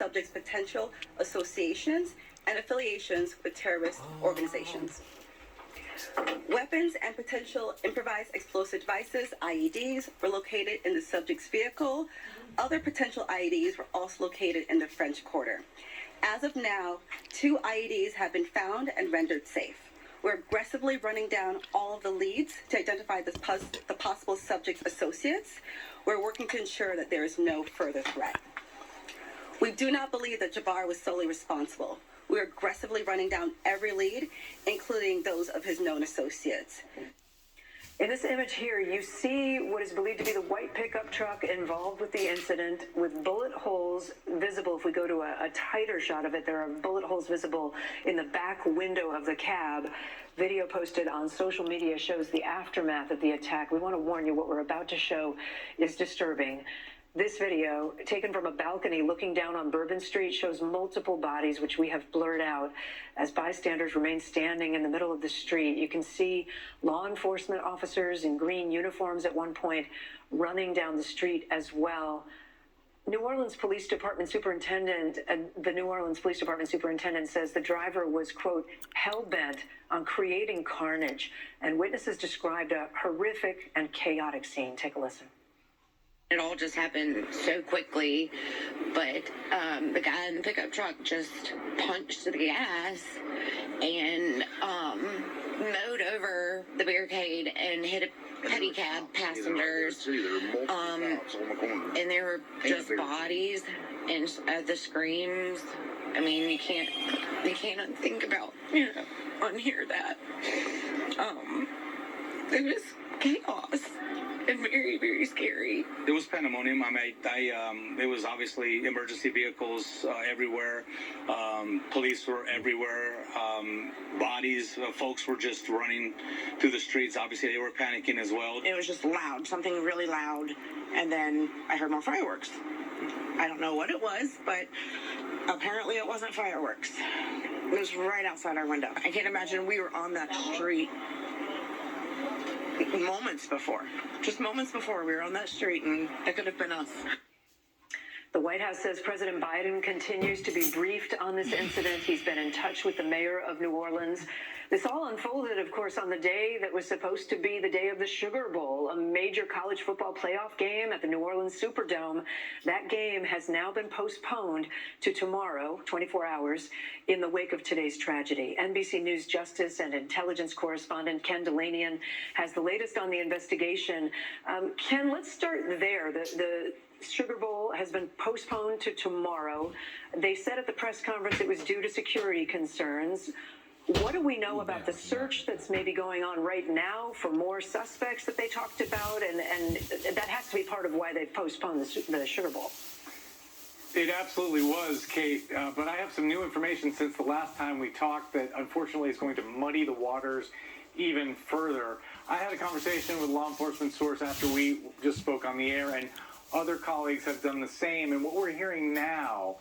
subject's potential associations and affiliations with terrorist organizations. Weapons and potential improvised explosive devices, IEDs, were located in the subject's vehicle. Other potential IEDs were also located in the French Quarter. As of now, 2 IEDs have been found and rendered safe. We're aggressively running down all of the leads to identify the possible subject's associates. We're working to ensure that there is no further threat. We do not believe that Jabbar was solely responsible. We're aggressively running down every lead, including those of his known associates. In this image here, you see what is believed to be the white pickup truck involved with the incident, with bullet holes visible. If we go to a tighter shot of it, there are bullet holes visible in the back window of the cab. Video posted on social media shows the aftermath of the attack. We want to warn you, what we're about to show is disturbing. This video, taken from a balcony looking down on Bourbon Street, shows multiple bodies, which we have blurred out, as bystanders remain standing in the middle of the street. You can see law enforcement officers in green uniforms at one point running down the street as well. New Orleans Police Department Superintendent, the New Orleans Police Department Superintendent says the driver was, quote, hell-bent on creating carnage, and witnesses described a horrific and chaotic scene. Take a listen. It all just happened so quickly, but the guy in the pickup truck just punched the gas and mowed over the barricade and hit a pedicab passengers. And there were just bodies and the screams. I mean, you can't think about, unhear that. It was chaos. And very, very scary. It was pandemonium. It was obviously emergency vehicles everywhere. Police were everywhere. Bodies, folks were just running through the streets. Obviously, they were panicking as well. It was just loud, something really loud. And then I heard more fireworks. I don't know what it was, but apparently it wasn't fireworks. It was right outside our window. I can't imagine we were on that street moments before we were on that street, and it could have been us. The White House says President Biden continues to be briefed on this incident. He's been in touch with the mayor of New Orleans. This all unfolded, of course, on the day that was supposed to be the day of the Sugar Bowl, a major college football playoff game at the New Orleans Superdome. That game has now been postponed to tomorrow, 24 hours, in the wake of today's tragedy. NBC News justice and intelligence correspondent Ken Delanian has the latest on the investigation. Ken, let's start there. The Sugar Bowl has been postponed to tomorrow. They said at the press conference it was due to security concerns. What do we know about the search that's maybe going on right now for more suspects that they talked about? And that has to be part of why they've postponed the Sugar Bowl. It absolutely was, Kate. But I have some new information since the last time we talked that unfortunately is going to muddy the waters even further. I had a conversation with a law enforcement source after we just spoke on the air, and other colleagues have done the same. And what we're hearing now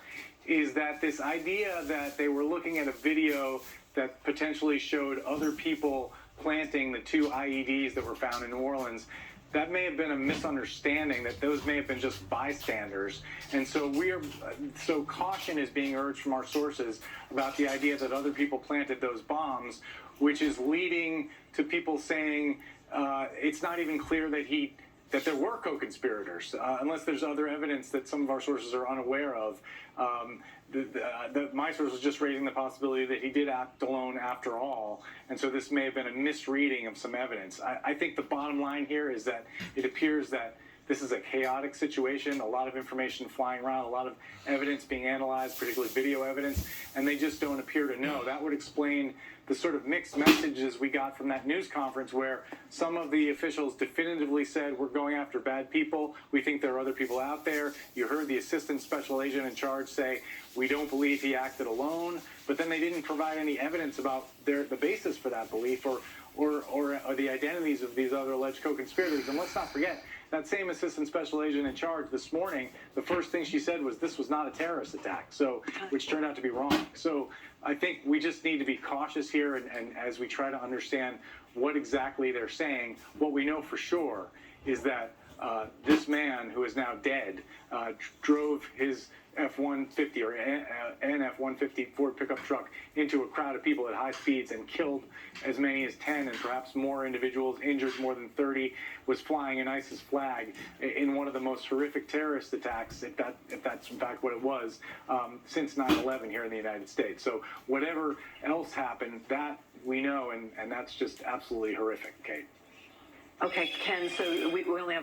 is that this idea that they were looking at a video that potentially showed other people planting the 2 IEDs that were found in New Orleans, that may have been a misunderstanding, that those may have been just bystanders. And so caution is being urged from our sources about the idea that other people planted those bombs, which is leading to people saying it's not even clear that there were co-conspirators, unless there's other evidence that some of our sources are unaware of. My source was just raising the possibility that he did act alone after all, and so this may have been a misreading of some evidence. I think the bottom line here is that it appears that this is a chaotic situation, a lot of information flying around, a lot of evidence being analyzed, particularly video evidence, and they just don't appear to know. That would explain the sort of mixed messages we got from that news conference where some of the officials definitively said, we're going after bad people, we think there are other people out there. You heard the assistant special agent in charge say, we don't believe he acted alone, but then they didn't provide any evidence about the basis for that belief or the identities of these other alleged co-conspirators. And let's not forget, that same assistant special agent in charge this morning, the first thing she said was this was not a terrorist attack, which turned out to be wrong. So I think we just need to be cautious here, and as we try to understand what exactly they're saying, what we know for sure is that This man, who is now dead, drove his F-150 or NF-150 Ford pickup truck into a crowd of people at high speeds and killed as many as 10 and perhaps more individuals, injured more than 30, was flying an ISIS flag in one of the most horrific terrorist attacks, if that's in fact what it was, since 9/11 here in the United States. So whatever else happened, that we know, and that's just absolutely horrific, Kate. Okay, Ken, so we only have